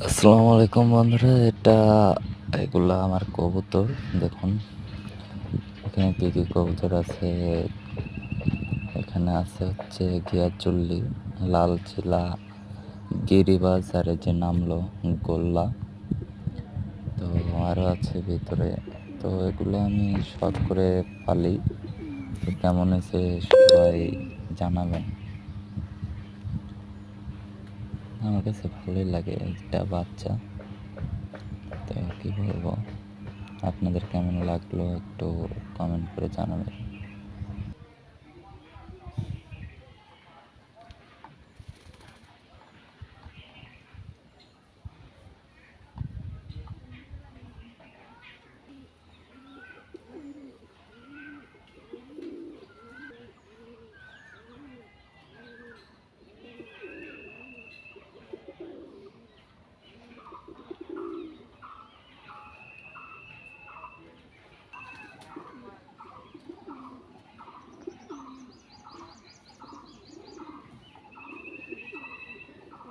আসসালামু আলাইকুম বন্ধুরা। এগুলা আমার কবুতর। দেখুন এখানে কি কি কবুতর আছে। এখানে আছে হচ্ছে গিয়াচুল্লি, লাল চিলা, গিরিবাজ, আর এই যে নামলো গোল্লা। তো আরও আছে ভিতরে। তো এগুলো আমি শখ করে পালি। তো কেমন হয়েছে সবাই জানাবেন। আমার কাছে ভালোই লাগে, এটা বাচ্চা। তো কি বলবো, আপনাদের কেমন লাগলো একটু কমেন্ট করে জানাবেন।